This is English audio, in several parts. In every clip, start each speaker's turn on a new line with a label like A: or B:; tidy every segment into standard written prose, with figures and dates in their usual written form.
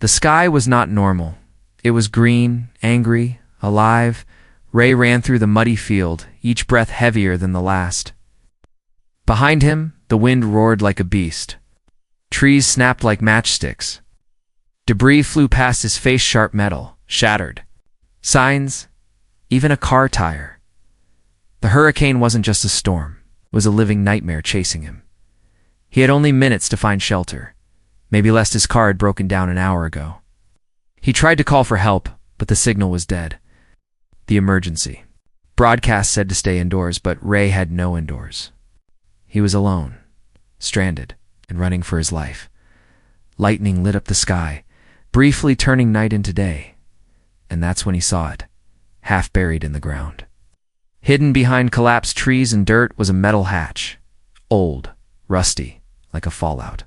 A: The sky was not normal. It was green, angry, alive. Ray ran through the muddy field, each breath heavier than the last. Behind him, the wind roared like a beast. Trees snapped like matchsticks. Debris flew past his face, sharp metal, shattered. Signs, even a car tire. The hurricane wasn't just a storm. It was a living nightmare chasing him. He had only minutes to find shelter, maybe lest his car had broken down an hour ago. He tried to call for help, but the signal was dead. The emergency broadcast said to stay indoors, but Ray had no indoors. He was alone, stranded, and running for his life. Lightning lit up the sky, briefly turning night into day. And that's when he saw it, half buried in the ground. Hidden behind collapsed trees and dirt was a metal hatch, old, rusty, like a fallout.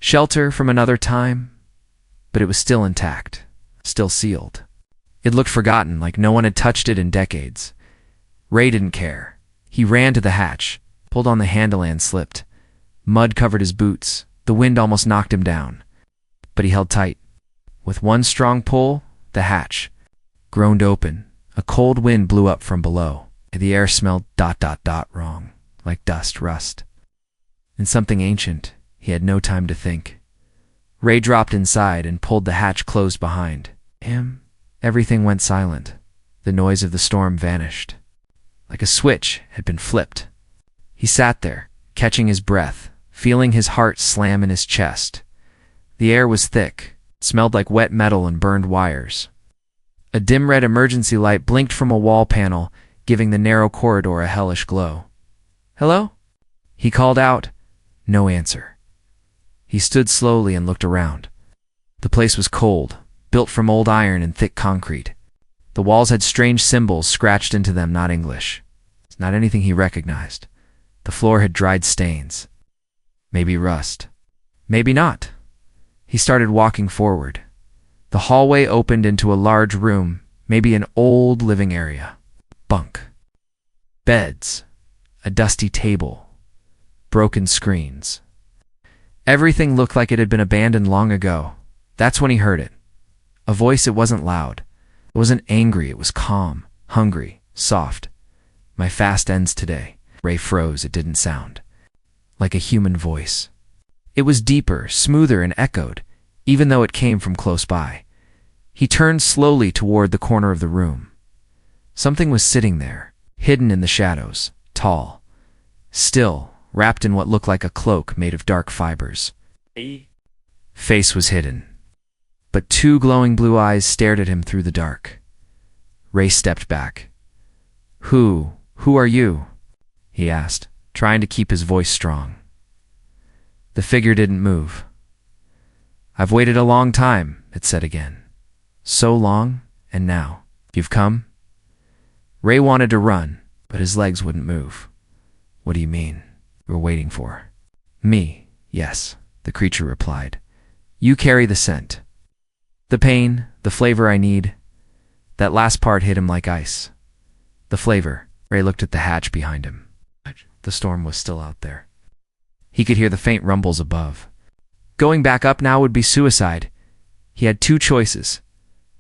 A: Shelter from another time, but it was still intact, still sealed. It looked forgotten, like no one had touched it in decades. Ray didn't care. He ran to the hatch, pulled on the handle and slipped. Mud covered his boots. The wind almost knocked him down. But he held tight. With one strong pull, the hatch groaned open. A cold wind blew up from below. The air smelled ... wrong, like dust, rust. And something ancient. He had no time to think. Ray dropped inside and pulled the hatch closed behind him. Everything went silent. The noise of the storm vanished. Like a switch had been flipped. He sat there, catching his breath, feeling his heart slam in his chest. The air was thick, smelled like wet metal and burned wires. A dim red emergency light blinked from a wall panel, giving the narrow corridor a hellish glow. "Hello?" He called out. No answer. He stood slowly and looked around. The place was cold, built from old iron and thick concrete. The walls had strange symbols scratched into them, not English. Not anything he recognized. The floor had dried stains. Maybe rust. Maybe not. He started walking forward. The hallway opened into a large room, maybe an old living area. Bunk. Beds. A dusty table. Broken screens. Everything looked like it had been abandoned long ago. That's when he heard it. A voice. It wasn't loud. It wasn't angry. It was calm, hungry, soft. "My fast ends today." Ray froze. It didn't sound like a human voice. It was deeper, smoother, and echoed, even though it came from close by. He turned slowly toward the corner of the room. Something was sitting there, hidden in the shadows, tall, still, wrapped in what looked like a cloak made of dark fibers. Face was hidden, but two glowing blue eyes stared at him through the dark. Ray stepped back. Who are you?" he asked, trying to keep his voice strong. The figure didn't move. "I've waited a long time," it said again. "So long, and now you've come?" Ray wanted to run, but his legs wouldn't move. "What do you mean? We're waiting for?" "Me, yes," the creature replied. "You carry the scent. The pain, the flavor I need." That last part hit him like ice. The flavor. Ray looked at the hatch behind him. The storm was still out there. He could hear the faint rumbles above. Going back up now would be suicide. He had two choices.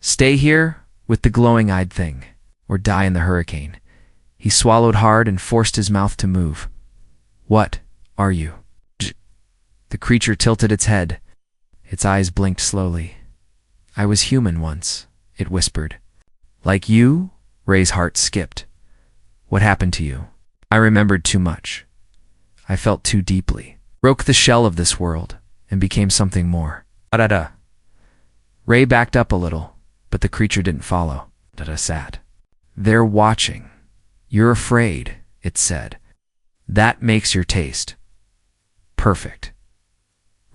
A: Stay here with the glowing-eyed thing, or die in the hurricane. He swallowed hard and forced his mouth to move. "What are you?" The creature tilted its head. Its eyes blinked slowly. "I was human once," it whispered. "Like you?" Ray's heart skipped. "What happened to you?" "I remembered too much. I felt too deeply. Broke the shell of this world and became something more." Da-da-da. Ray backed up a little, but the creature didn't follow. Da-da sat. "They're watching. You're afraid," it said. "That makes your taste perfect."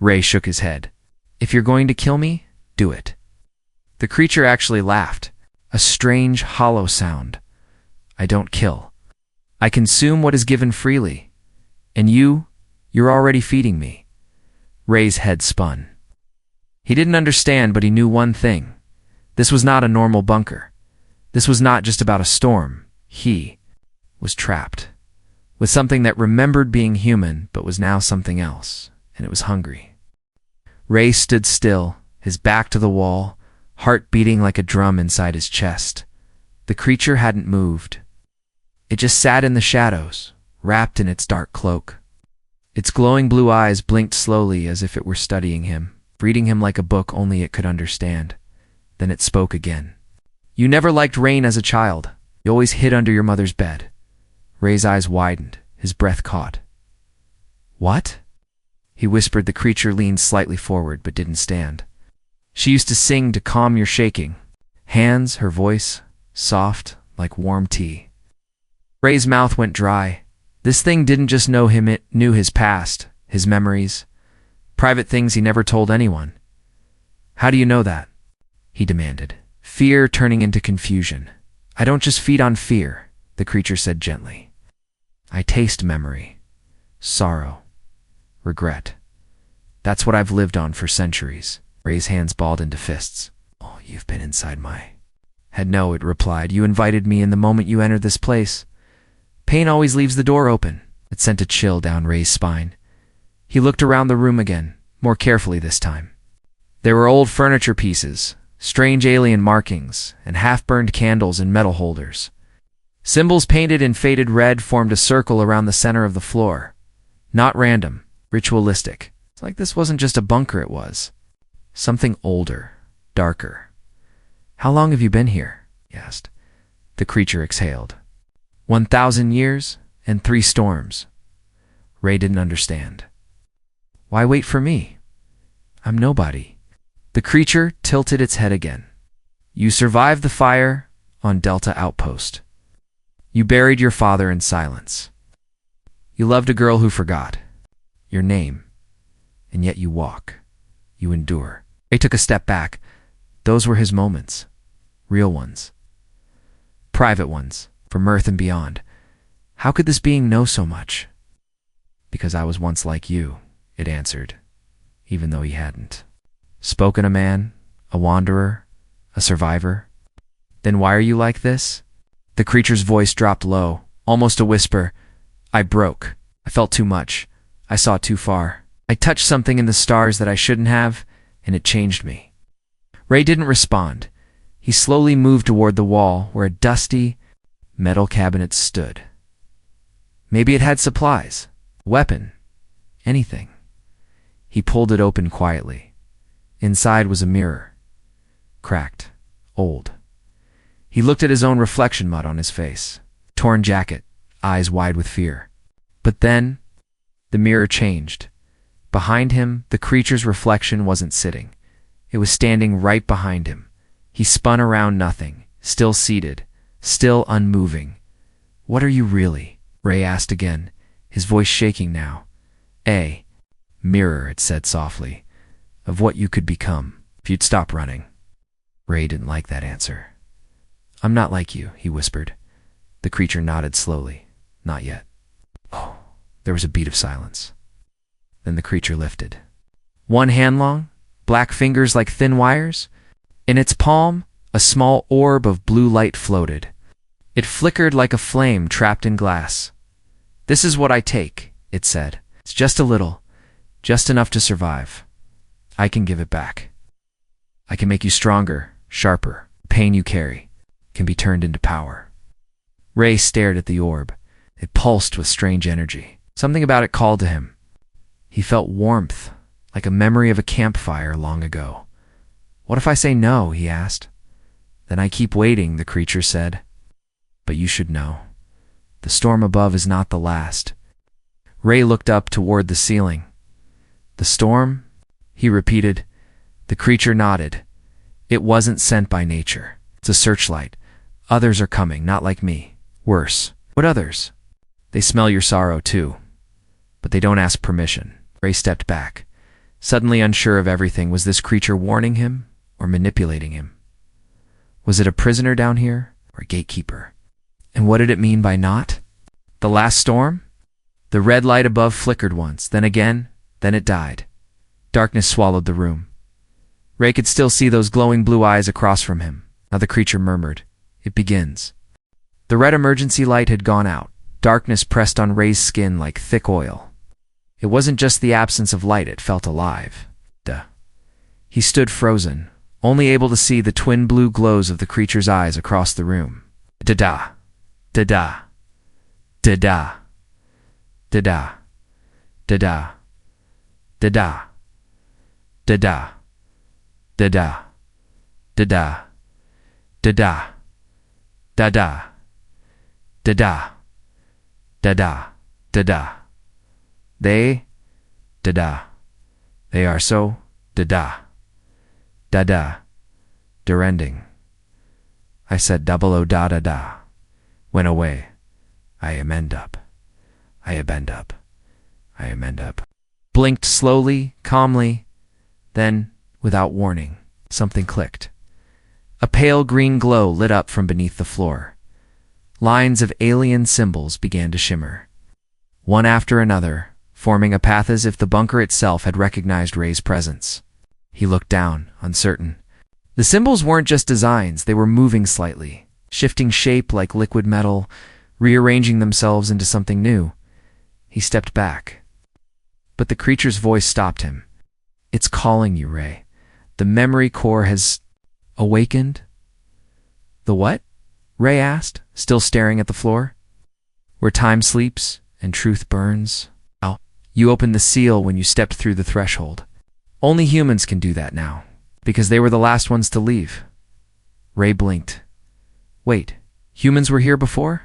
A: Ray shook his head. "If you're going to kill me, do it." The creature actually laughed, a strange, hollow sound. "I don't kill. I consume what is given freely. And you're already feeding me." Ray's head spun. He didn't understand, but he knew one thing. This was not a normal bunker. This was not just about a storm. He was trapped with something that remembered being human, but was now something else, and it was hungry. Ray stood still, his back to the wall, heart beating like a drum inside his chest. The creature hadn't moved. It just sat in the shadows, wrapped in its dark cloak. Its glowing blue eyes blinked slowly as if it were studying him, reading him like a book only it could understand. Then it spoke again. "You never liked rain as a child. You always hid under your mother's bed." Ray's eyes widened, his breath caught. "What?" he whispered. The creature leaned slightly forward but didn't stand. "She used to sing to calm your shaking hands," her voice, soft like warm tea. Ray's mouth went dry. This thing didn't just know him, it knew his past, his memories, private things he never told anyone. "How do you know that?" he demanded, fear turning into confusion. "I don't just feed on fear," the creature said gently. "I taste memory, sorrow, regret. That's what I've lived on for centuries." Ray's hands balled into fists. "Oh, you've been inside my head." "No," it replied. "You invited me in the moment you entered this place. Pain always leaves the door open." It sent a chill down Ray's spine. He looked around the room again, more carefully this time. There were old furniture pieces, strange alien markings, and half-burned candles in metal holders. Symbols painted in faded red formed a circle around the center of the floor. Not random, ritualistic. It's like this wasn't just a bunker, it was something older, darker. "How long have you been here?" he asked. The creature exhaled. 1,000 years and 3 storms. Ray didn't understand. "Why wait for me? I'm nobody." The creature tilted its head again. "You survived the fire on Delta Outpost. You buried your father in silence. You loved a girl who forgot your name, and yet you walk. You endure." Ray took a step back. Those were his moments. Real ones. Private ones, from Earth and beyond. How could this being know so much? "Because I was once like you," it answered, even though he hadn't. "Spoken a man, a wanderer, a survivor. Then why are you like this?" The creature's voice dropped low, almost a whisper. "I broke. I felt too much. I saw too far. I touched something in the stars that I shouldn't have, and it changed me." Ray didn't respond. He slowly moved toward the wall where a dusty metal cabinet stood. Maybe it had supplies, weapon, anything. He pulled it open quietly. Inside was a mirror. Cracked, old. He looked at his own reflection, mud on his face. Torn jacket, eyes wide with fear. But then, the mirror changed. Behind him, the creature's reflection wasn't sitting. It was standing right behind him. He spun around, nothing, still seated, still unmoving. "What are you really?" Ray asked again, his voice shaking now. "A mirror," it said softly, "of what you could become if you'd stop running." Ray didn't like that answer. "I'm not like you," he whispered. The creature nodded slowly. "Not yet." Oh, there was a beat of silence. Then the creature lifted. 1 hand long, black fingers like thin wires. In its palm, a small orb of blue light floated. It flickered like a flame trapped in glass. "This is what I take," it said. "It's just a little, just enough to survive. I can give it back. I can make you stronger, sharper. The pain you carry can be turned into power." Ray stared at the orb. It pulsed with strange energy. Something about it called to him. He felt warmth, like a memory of a campfire long ago. "What if I say no?" he asked. "Then I keep waiting," the creature said. "But you should know. The storm above is not the last." Ray looked up toward the ceiling. "The storm?" he repeated. The creature nodded. "It wasn't sent by nature. It's a searchlight. Others are coming, not like me. Worse." "What others?" "They smell your sorrow too. But they don't ask permission." Ray stepped back, suddenly unsure of everything. Was this creature warning him or manipulating him? Was it a prisoner down here or a gatekeeper? And what did it mean by not? The last storm? The red light above flickered once, then again, then it died. Darkness swallowed the room. Ray could still see those glowing blue eyes across from him. Now the creature murmured, "It begins." The red emergency light had gone out. Darkness pressed on Ray's skin like thick oil. It wasn't just the absence of light, it felt alive. Duh. He stood frozen, only able to see the twin blue glows of the creature's eyes across the room. Da-da, da-da, da-da, da-da, da-da, da-da, da-da, da-da, da-da, da-da, da-da, da-da, da-da, da-da. They, da-da. They are so, da-da. Da-da. Derending. I said double-o da-da-da. Went away. I am end up. I am end up. I am end up. Blinked slowly, calmly. Then, without warning, something clicked. A pale green glow lit up from beneath the floor. Lines of alien symbols began to shimmer, one after another, forming a path as if the bunker itself had recognized Ray's presence. He looked down, uncertain. The symbols weren't just designs, they were moving slightly, shifting shape like liquid metal, rearranging themselves into something new. He stepped back. But the creature's voice stopped him. It's calling you, Ray. The memory core has awakened? The what? Ray asked, still staring at the floor. Where time sleeps and truth burns. Oh, you opened the seal when you stepped through the threshold. Only humans can do that now, because they were the last ones to leave. Ray blinked. Wait, humans were here before?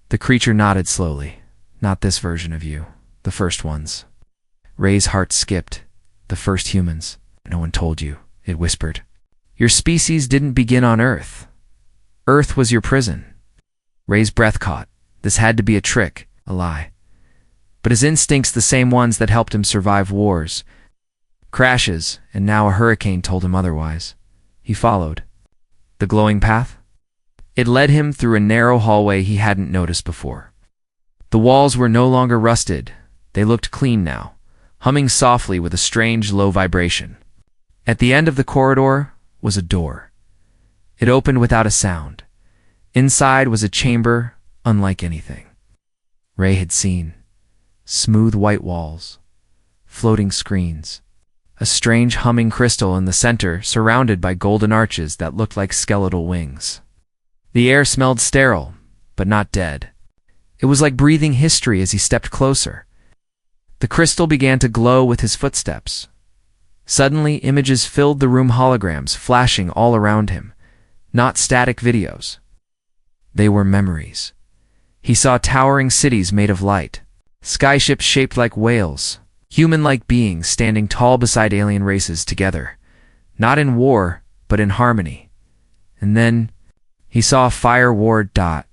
A: The creature nodded slowly. Not this version of you, the first ones. Ray's heart skipped. The first humans. No one told you, it whispered. Your species didn't begin on Earth. Earth was your prison. Ray's breath caught. This had to be a trick, a lie. But his instincts the same ones that helped him survive wars, crashes, and now a hurricane told him otherwise. He followed. The glowing path? It led him through a narrow hallway he hadn't noticed before. The walls were no longer rusted. They looked clean now, humming softly with a strange low vibration. At the end of the corridor was a door. It opened without a sound. Inside was a chamber unlike anything Ray had seen. Smooth white walls, floating screens, a strange humming crystal in the center surrounded by golden arches that looked like skeletal wings. The air smelled sterile, but not dead. It was like breathing history as he stepped closer. The crystal began to glow with his footsteps. Suddenly, images filled the room, holograms flashing all around him, not static videos. They were memories. He saw towering cities made of light, skyships shaped like whales, human-like beings standing tall beside alien races together, not in war, but in harmony. And then he saw a fire war dot,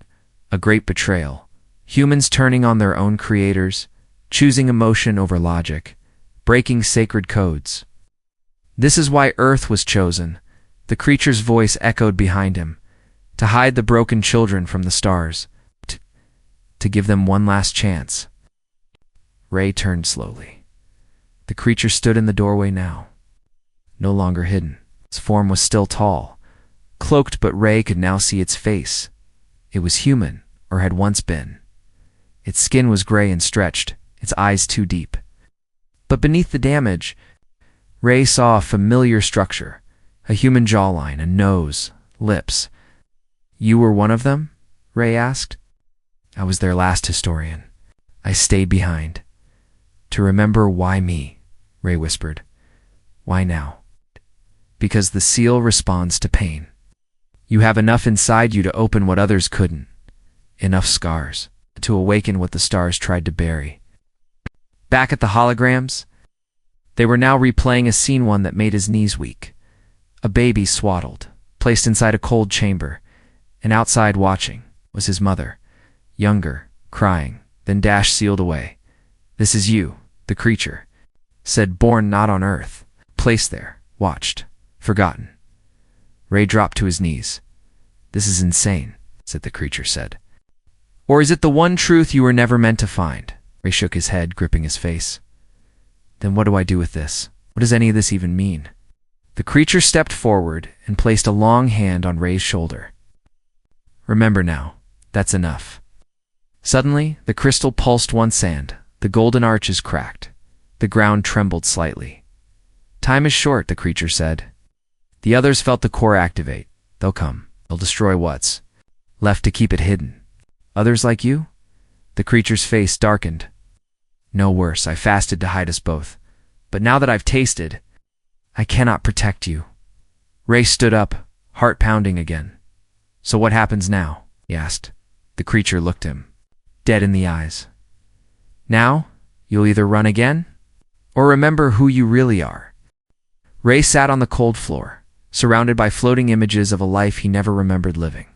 A: a great betrayal, humans turning on their own creators, choosing emotion over logic, breaking sacred codes. This is why Earth was chosen, the creature's voice echoed behind him, to hide the broken children from the stars, to give them one last chance. Ray turned slowly. The creature stood in the doorway now, no longer hidden. Its form was still tall, cloaked, but Ray could now see its face. It was human, or had once been. Its skin was gray and stretched, its eyes too deep. But beneath the damage, Ray saw a familiar structure, a human jawline, a nose, lips. You were one of them? Ray asked. I was their last historian. I stayed behind. To remember why me, Ray whispered. Why now? Because the seal responds to pain. You have enough inside you to open what others couldn't. Enough scars to awaken what the stars tried to bury. Back at the holograms, they were now replaying a scene, one that made his knees weak. A baby swaddled, placed inside a cold chamber, and outside watching was his mother, younger, crying, then Dash sealed away. This is you, the creature, said, born not on Earth, placed there, watched, forgotten. Ray dropped to his knees. This is insane, said the creature said. Or is it the one truth you were never meant to find? Ray shook his head, gripping his face. Then what do I do with this? What does any of this even mean? The creature stepped forward and placed a long hand on Ray's shoulder. Remember now, that's enough. Suddenly, the crystal pulsed once and the golden arches cracked. The ground trembled slightly. Time is short, the creature said. The others felt the core activate. They'll come. They'll destroy what's left to keep it hidden. Others like you? The creature's face darkened. No worse, I fasted to hide us both. But now that I've tasted, I cannot protect you. Ray stood up, heart pounding again. So what happens now? He asked. The creature looked him dead in the eyes. Now, you'll either run again, or remember who you really are. Ray sat on the cold floor, surrounded by floating images of a life he never remembered living.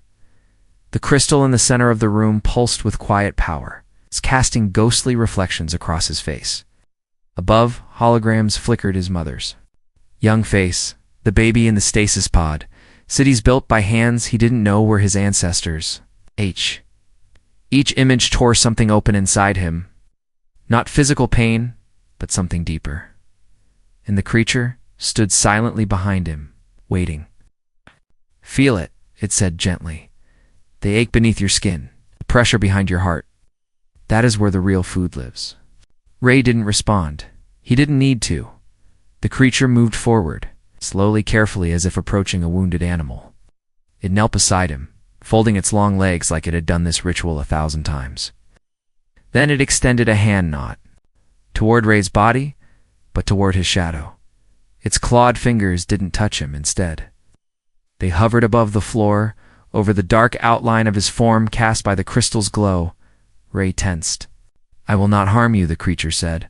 A: The crystal in the center of the room pulsed with quiet power, casting ghostly reflections across his face. Above, holograms flickered his mother's young face, the baby in the stasis pod, cities built by hands he didn't know were his ancestors. Each image tore something open inside him. Not physical pain, but something deeper. And the creature stood silently behind him, waiting. Feel it, it said gently. They ache beneath your skin, the pressure behind your heart. That is where the real food lives. Ray didn't respond. He didn't need to. The creature moved forward, slowly, carefully, as if approaching a wounded animal. It knelt beside him, folding its long legs like it had done this ritual 1,000 times. Then it extended a hand, not toward Ray's body, but toward his shadow. Its clawed fingers didn't touch him. Instead, they hovered above the floor, over the dark outline of his form cast by the crystal's glow. Ray tensed. I will not harm you, the creature said,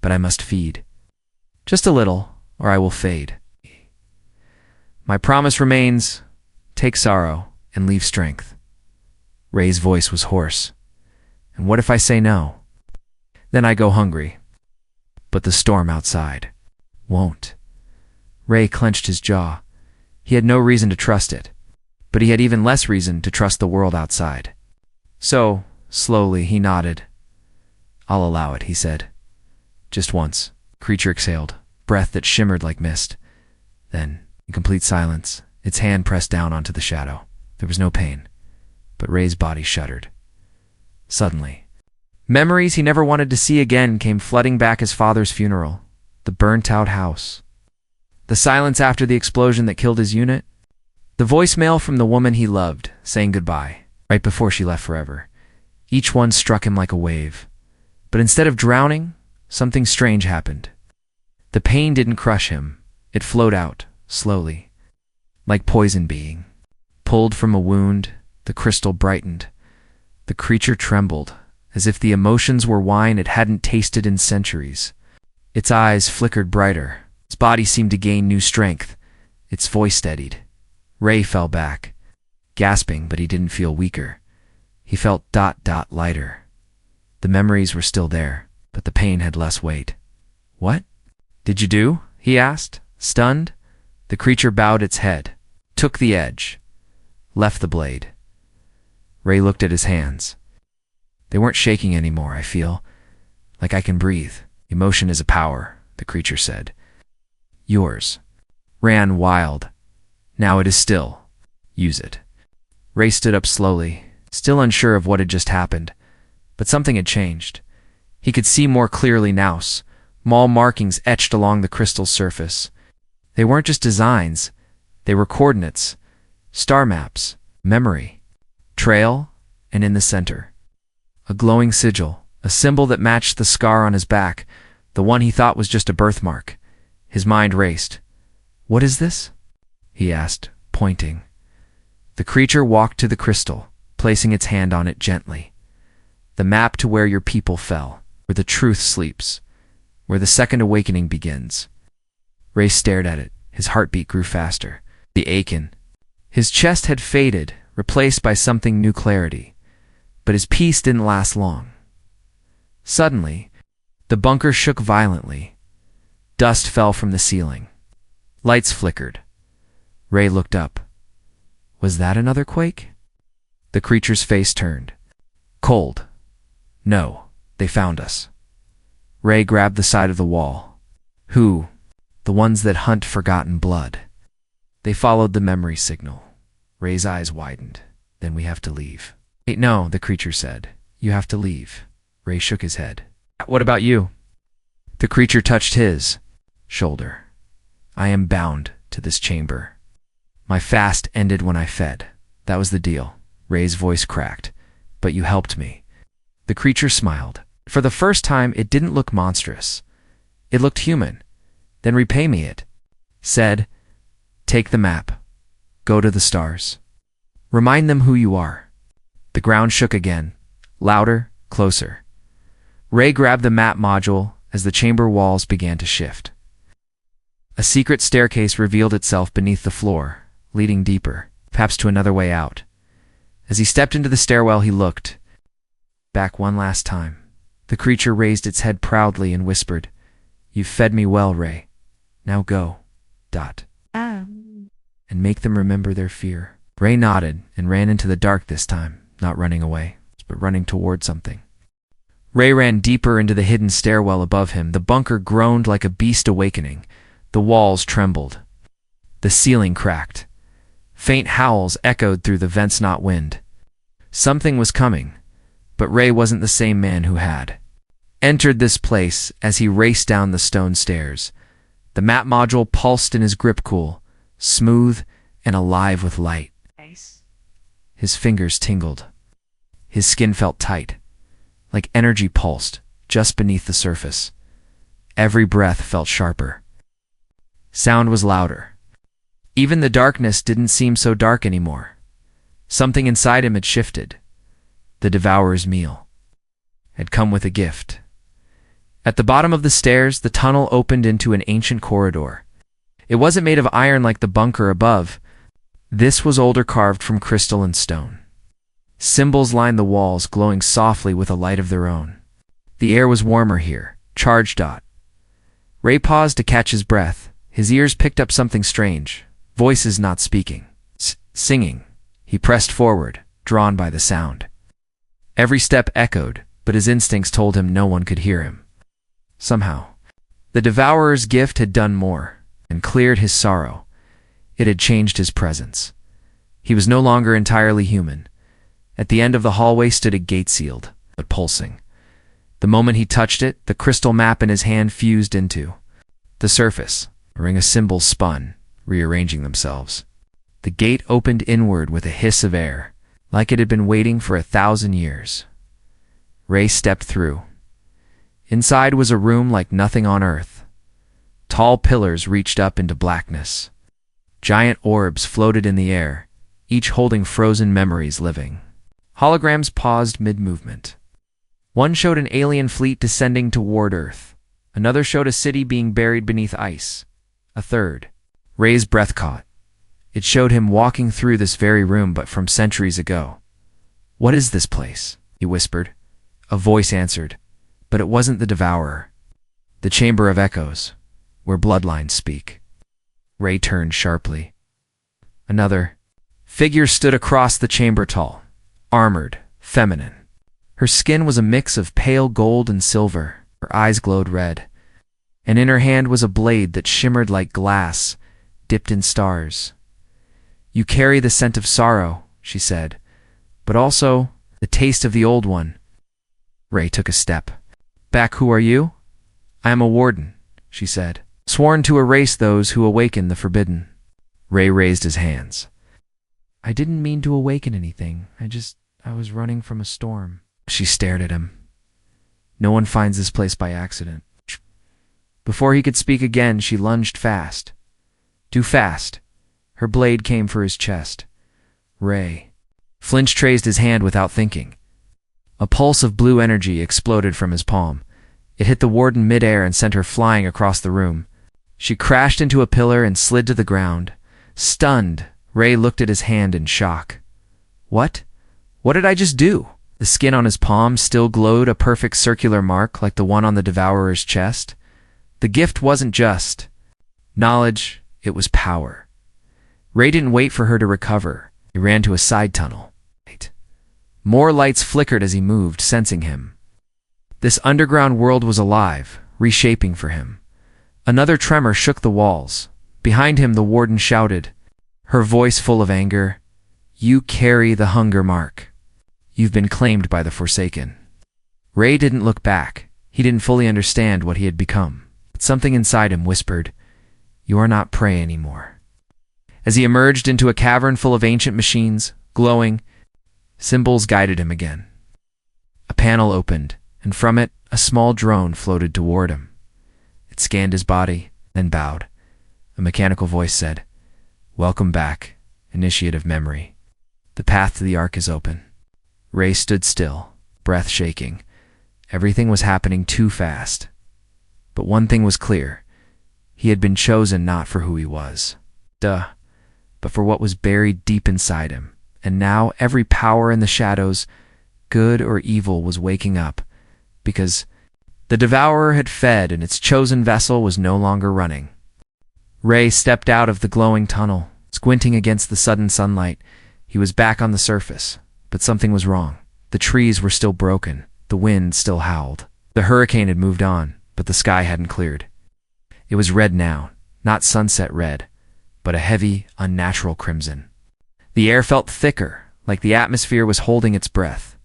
A: but I must feed. Just a little, or I will fade. My promise remains, take sorrow and leave strength. Ray's voice was hoarse. And what if I say no? Then I go hungry. But the storm outside won't. Ray clenched his jaw. He had no reason to trust it, but he had even less reason to trust the world outside. So, slowly, he nodded. I'll allow it, he said. Just once. Creature exhaled, breath that shimmered like mist. Then, in complete silence, its hand pressed down onto the shadow. There was no pain, but Ray's body shuddered. Suddenly, memories he never wanted to see again came flooding back: his father's funeral, the burnt-out house, the silence after the explosion that killed his unit, the voicemail from the woman he loved, saying goodbye, right before she left forever. Each one struck him like a wave. But instead of drowning, something strange happened. The pain didn't crush him. It flowed out, slowly, like poison being pulled from a wound. The crystal brightened. The creature trembled, as if the emotions were wine it hadn't tasted in centuries. Its eyes flickered brighter. Its body seemed to gain new strength. Its voice steadied. Ray fell back, gasping, but he didn't feel weaker. He felt lighter. The memories were still there, but the pain had less weight. What did you do? He asked, stunned. The creature bowed its head, took the edge, left the blade. Ray looked at his hands. They weren't shaking anymore. I feel like I can breathe. Emotion is a power, the creature said. Yours ran wild. Now it is still. Use it. Ray stood up slowly, still unsure of what had just happened. But something had changed. He could see more clearly now. Small markings etched along the crystal's surface. They weren't just designs. They were coordinates, star maps, memory, trail, and in the center, a glowing sigil, a symbol that matched the scar on his back, the one he thought was just a birthmark. His mind raced. What is this? He asked, pointing. The creature walked to the crystal, placing its hand on it gently. The map to where your people fell, where the truth sleeps, where the second awakening begins. Ray stared at it. His heartbeat grew faster. The ache in his chest had faded, replaced by something new: clarity. But his peace didn't last long. Suddenly, the bunker shook violently. Dust fell from the ceiling. Lights flickered. Ray looked up. Was that another quake? The creature's face turned. Cold. No, they found us. Ray grabbed the side of the wall. Who? The ones that hunt forgotten blood. They followed the memory signal. Ray's eyes widened. Then we have to leave. Wait, no, the creature said. You have to leave. Ray shook his head. What about you? The creature touched his shoulder. I am bound to this chamber. My fast ended when I fed. That was the deal. Ray's voice cracked. But you helped me. The creature smiled. For the first time, it didn't look monstrous. It looked human. Then repay me it. Said, take the map. Go to the stars. Remind them who you are. The ground shook again. Louder, closer. Ray grabbed the map module as the chamber walls began to shift. A secret staircase revealed itself beneath the floor, leading deeper, perhaps to another way out. As he stepped into the stairwell, he looked back one last time. The creature raised its head proudly and whispered, "You've fed me well, Ray. Now go. And make them remember their fear." Ray nodded and ran into the dark this time, not running away, but running toward something. Ray ran deeper into the hidden stairwell above him. The bunker groaned like a beast awakening. The walls trembled. The ceiling cracked. Faint howls echoed through the vents not wind. Something was coming, but Ray wasn't the same man who had entered this place. As he raced down the stone stairs, the map module pulsed in his grip, cool, smooth, and alive with light. His fingers tingled. His skin felt tight, like energy pulsed just beneath the surface. Every breath felt sharper. Sound was louder. Even the darkness didn't seem so dark anymore. Something inside him had shifted. The Devourer's meal had come with a gift. At the bottom of the stairs, the tunnel opened into an ancient corridor. It wasn't made of iron like the bunker above. This was older, carved from crystal and stone. Symbols lined the walls, glowing softly with a light of their own. The air was warmer here, charged. Ray paused to catch his breath. His ears picked up something strange. Voices not speaking. Singing. He pressed forward, drawn by the sound. Every step echoed, but his instincts told him no one could hear him. Somehow, the Devourer's gift had done more, and cleared his sorrow. It had changed his presence. He was no longer entirely human. At the end of the hallway stood a gate, sealed, but pulsing. The moment he touched it, the crystal map in his hand fused into the surface. A ring of symbols spun, rearranging themselves. The gate opened inward with a hiss of air, like it had been waiting for 1,000 years. Ray stepped through. Inside was a room like nothing on earth. Tall pillars reached up into blackness. Giant orbs floated in the air, each holding frozen memories living. Holograms paused mid-movement. One showed an alien fleet descending toward Earth. Another showed a city being buried beneath ice. A third. Ray's breath caught. It showed him walking through this very room, but from centuries ago. "What is this place?" he whispered. A voice answered, but it wasn't the Devourer. "The Chamber of Echoes, where bloodlines speak." Ray turned sharply. Another figure stood across the chamber, tall, armored, feminine. Her skin was a mix of pale gold and silver. Her eyes glowed red. And in her hand was a blade that shimmered like glass, dipped in stars. "You carry the scent of sorrow," she said, "but also the taste of the old one." Ray took a step back. "Who are you?" "I am a warden," she said, "sworn to erase those who awaken the forbidden." Ray raised his hands. "I didn't mean to awaken anything. I was running from a storm." She stared at him. "No one finds this place by accident." Before he could speak again, she lunged fast. Too fast. Her blade came for his chest. Ray flinched, raised his hand without thinking. A pulse of blue energy exploded from his palm. It hit the warden midair and sent her flying across the room. She crashed into a pillar and slid to the ground. Stunned, Ray looked at his hand in shock. What? What did I just do? The skin on his palm still glowed, a perfect circular mark like the one on the Devourer's chest. The gift wasn't just knowledge, it was power. Ray didn't wait for her to recover. He ran to a side tunnel. More lights flickered as he moved, sensing him. This underground world was alive, reshaping for him. Another tremor shook the walls. Behind him, the warden shouted, her voice full of anger, "You carry the hunger mark. You've been claimed by the Forsaken." Ray didn't look back. He didn't fully understand what he had become. But something inside him whispered, You are not prey anymore. As he emerged into a cavern full of ancient machines, glowing, symbols guided him again. A panel opened, and from it, a small drone floated toward him. It scanned his body, then bowed. A mechanical voice said, "Welcome back, initiative memory. The path to the Ark is open." Ray stood still, breath shaking. Everything was happening too fast. But one thing was clear. He had been chosen not for who he was, but for what was buried deep inside him. And now every power in the shadows, good or evil, was waking up, because the devourer had fed and its chosen vessel was no longer running. Ray stepped out of the glowing tunnel, squinting against the sudden sunlight. He was back on the surface, but something was wrong. The trees were still broken, the wind still howled. The hurricane had moved on, but the sky hadn't cleared. It was red now, not sunset red, but a heavy, unnatural crimson. The air felt thicker, like the atmosphere was holding its breath.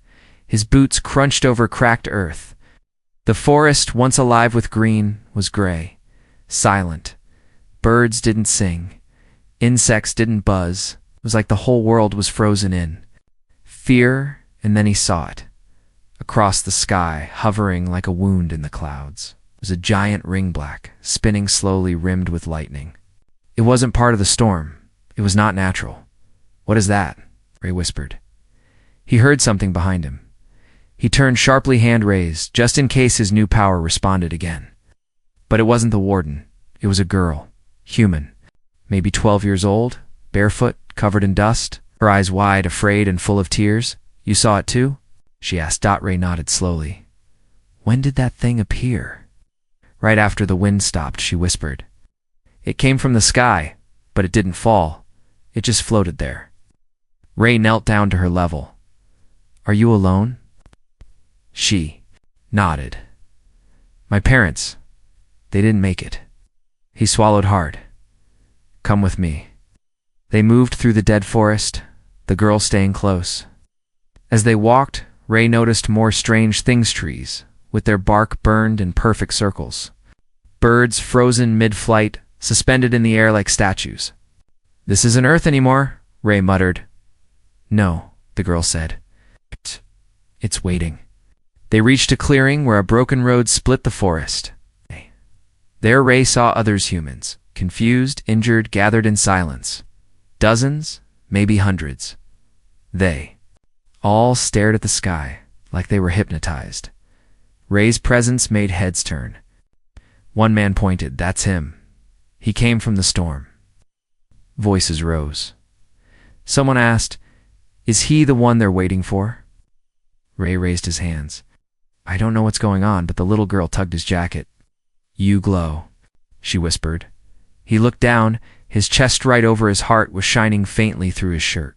A: His boots crunched over cracked earth. The forest, once alive with green, was gray, silent. Birds didn't sing. Insects didn't buzz. It was like the whole world was frozen in. Fear, and then he saw it. Across the sky, hovering like a wound in the clouds, was a giant ring black, spinning slowly, rimmed with lightning. It wasn't part of the storm. It was not natural. "What is that?" Ray whispered. He heard something behind him. He turned sharply, hand raised, just in case his new power responded again. But it wasn't the warden. It was a girl, human, maybe 12 years old, barefoot, covered in dust, her eyes wide, afraid and full of tears. "You saw it too?" she asked. Ray nodded slowly. "When did that thing appear?" "Right after the wind stopped," she whispered. "It came from the sky, but it didn't fall. It just floated there." Ray knelt down to her level. "Are you alone?" She nodded. "My parents, they didn't make it." He swallowed hard. "Come with me." They moved through the dead forest, the girl staying close. As they walked, Ray noticed more strange things: trees, with their bark burned in perfect circles. Birds frozen mid-flight, suspended in the air like statues. "This isn't Earth anymore," Ray muttered. "No," the girl said. It's waiting." They reached a clearing where a broken road split the forest. There Ray saw others, humans, confused, injured, gathered in silence. Dozens, maybe hundreds. They all stared at the sky like they were hypnotized. Ray's presence made heads turn. One man pointed. "That's him. He came from the storm." Voices rose. Someone asked, "Is he the one they're waiting for?" Ray raised his hands. "I don't know what's going on," but the little girl tugged his jacket. "You glow," she whispered. He looked down. His chest right over his heart was shining faintly through his shirt.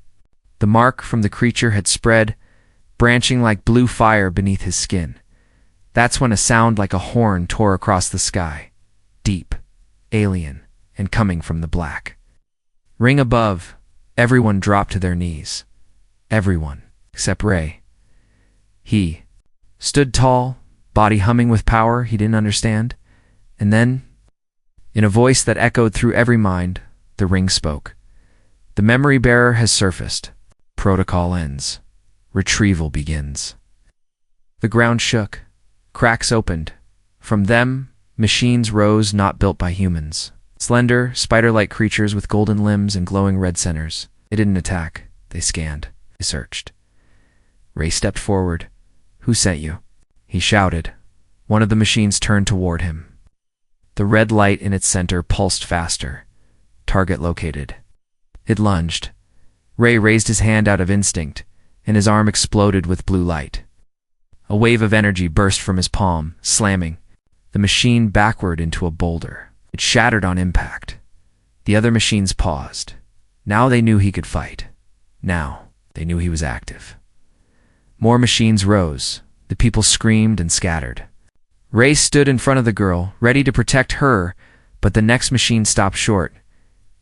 A: The mark from the creature had spread, branching like blue fire beneath his skin. That's when a sound like a horn tore across the sky, deep, alien, and coming from the black. Ring above, everyone dropped to their knees. Everyone, except Ray. He stood tall, body humming with power he didn't understand. And then, in a voice that echoed through every mind, the ring spoke. "The memory bearer has surfaced. Protocol ends. Retrieval begins." The ground shook. Cracks opened. From them, machines rose not built by humans. Slender, spider-like creatures with golden limbs and glowing red centers. They didn't attack. They scanned. They searched. Ray stepped forward. "Who sent you?" he shouted. One of the machines turned toward him. The red light in its center pulsed faster. Target located. It lunged. Ray raised his hand out of instinct, and his arm exploded with blue light. A wave of energy burst from his palm, slamming the machine backward into a boulder. It shattered on impact. The other machines paused. Now they knew he could fight. Now they knew he was active. More machines rose. The people screamed and scattered. Ray stood in front of the girl, ready to protect her, but the next machine stopped short.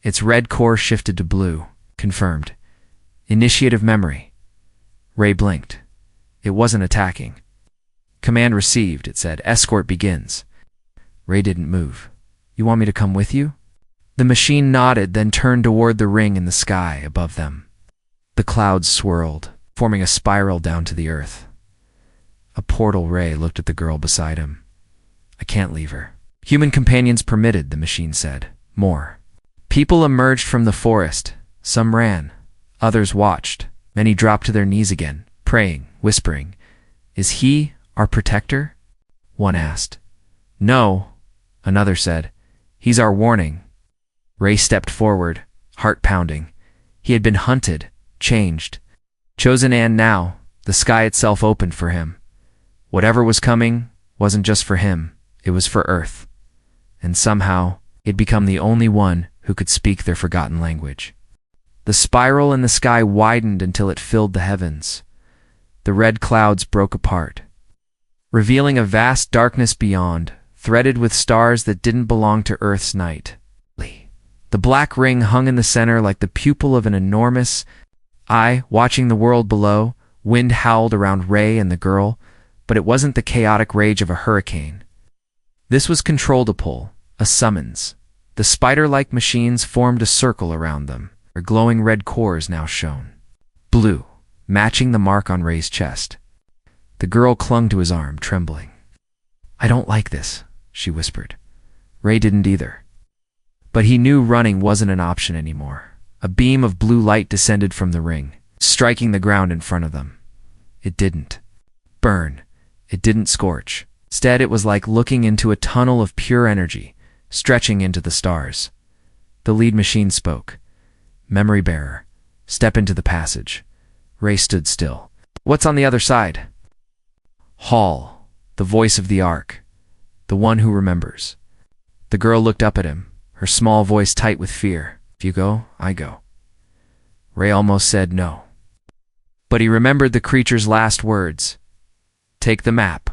A: Its red core shifted to blue. Confirmed. Initiative memory. Ray blinked. It wasn't attacking. "Command received," it said. "Escort begins." Ray didn't move. "You want me to come with you?" The machine nodded, then turned toward the ring in the sky above them. The clouds swirled, forming a spiral down to the earth. A portal. Ray looked at the girl beside him. I can't leave her. Human companions permitted, the machine said. More. People emerged from the forest. Some ran. Others watched. Many dropped to their knees again, praying, whispering. Is he our protector? One asked. No, another said. He's our warning. Ray stepped forward, heart pounding. He had been hunted, changed, chosen, and now the sky itself opened for him. Whatever was coming wasn't just for him, it was for Earth. And somehow, he'd become the only one who could speak their forgotten language. The spiral in the sky widened until it filled the heavens. The red clouds broke apart, revealing a vast darkness beyond, threaded with stars that didn't belong to Earth's night. The black ring hung in the center like the pupil of an enormous eye watching the world below. Wind howled around Ray and the girl, but it wasn't the chaotic rage of a hurricane. This was controlled a pull, a summons. The spider-like machines formed a circle around them. Their glowing red cores now shone blue, matching the mark on Ray's chest. The girl clung to his arm, trembling. I don't like this, she whispered. Ray didn't either. But he knew running wasn't an option anymore. A beam of blue light descended from the ring, striking the ground in front of them. It didn't burn. It didn't scorch. Instead, it was like looking into a tunnel of pure energy, stretching into the stars. The lead machine spoke. Memory bearer, step into the passage. Ray stood still. What's on the other side? Hall, the voice of the Ark, the one who remembers. The girl looked up at him, her small voice tight with fear. If you go, I go. Ray almost said no. But he remembered the creature's last words. Take the map.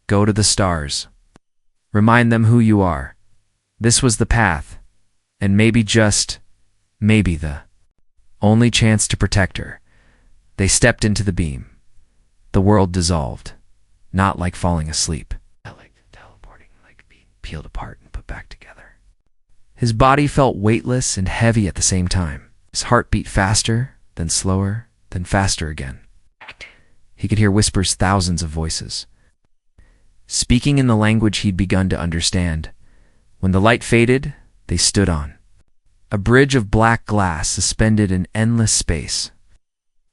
A: Go to the stars. Remind them who you are. This was the path, and maybe just, maybe the only chance to protect her. They stepped into the beam. The world dissolved, not like falling asleep. Like teleporting, like being peeled apart and put back together. His body felt weightless and heavy at the same time. His heart beat faster, then slower, then faster again. He could hear whispers, thousands of voices, speaking in the language he'd begun to understand. When the light faded, they stood on a bridge of black glass suspended in endless space.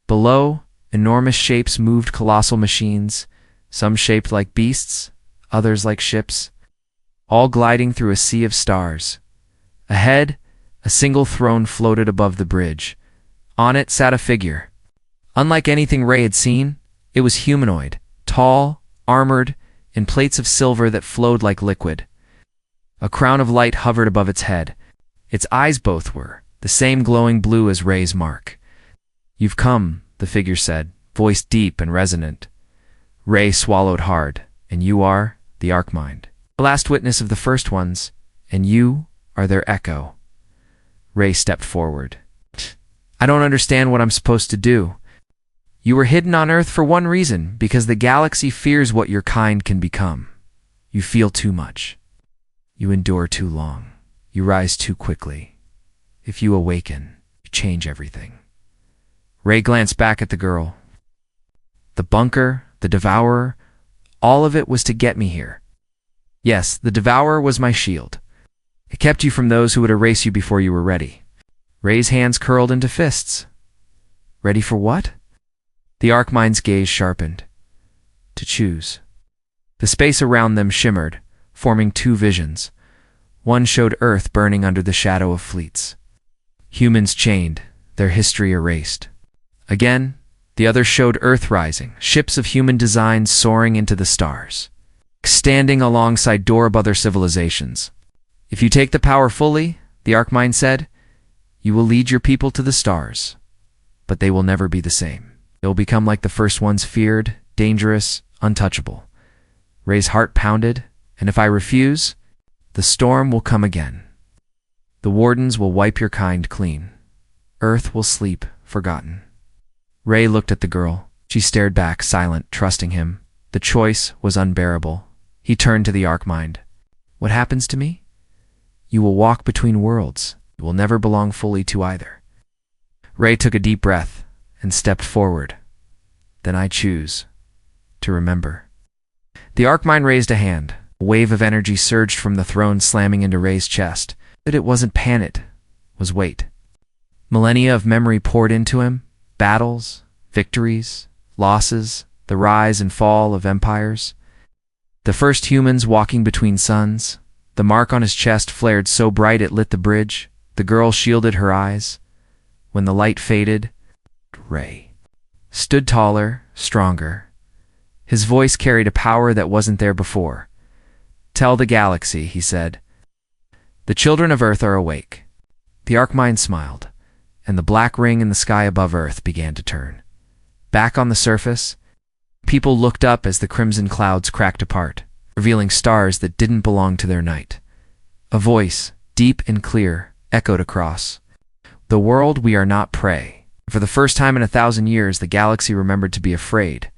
A: Below, enormous shapes moved, colossal machines, some shaped like beasts, others like ships, all gliding through a sea of stars. Ahead, a single throne floated above the bridge. On it sat a figure. Unlike anything Ray had seen, it was humanoid, tall, armored, in plates of silver that flowed like liquid. A crown of light hovered above its head. Its eyes both were the same glowing blue as Ray's mark. You've come, the figure said, voice deep and resonant. Ray swallowed hard. And you are the Archmind, the last witness of the first ones, and you are their echo. Ray stepped forward. I don't understand what I'm supposed to do. You were hidden on Earth for one reason, because the galaxy fears what your kind can become. You feel too much. You endure too long. You rise too quickly. If you awaken, you change everything. Ray glanced back at the girl. The bunker, the devourer, all of it was to get me here. Yes, the devourer was my shield. It kept you from those who would erase you before you were ready. Ray's hands curled into fists. Ready for what? The Archmind's gaze sharpened. To choose. The space around them shimmered, forming two visions. One showed Earth burning under the shadow of fleets. Humans chained, their history erased. Again, the other showed Earth rising, ships of human design soaring into the stars, standing alongside other civilizations. If you take the power fully, the Archmind said, you will lead your people to the stars, but they will never be the same. They will become like the first ones, feared, dangerous, untouchable. Ray's heart pounded, and if I refuse, the storm will come again. The wardens will wipe your kind clean. Earth will sleep, forgotten. Ray looked at the girl. She stared back, silent, trusting him. The choice was unbearable. He turned to the Archmind. What happens to me? You will walk between worlds. You will never belong fully to either. Ray took a deep breath and stepped forward. Then I choose to remember. The Archmine raised a hand. A wave of energy surged from the throne, slamming into Ray's chest. But it wasn't panic, it was weight. Millennia of memory poured into him. Battles, victories, losses, the rise and fall of empires. The first humans walking between suns. The mark on his chest flared so bright it lit the bridge. The girl shielded her eyes. When the light faded, Ray stood taller, stronger. His voice carried a power that wasn't there before. "Tell the galaxy," he said. "The children of Earth are awake." The Archmine smiled, and the black ring in the sky above Earth began to turn. Back on the surface, people looked up as the crimson clouds cracked apart, revealing stars that didn't belong to their night. A voice, deep and clear, echoed across. "The world, we are not prey." For the first time in 1,000 years, the galaxy remembered to be afraid.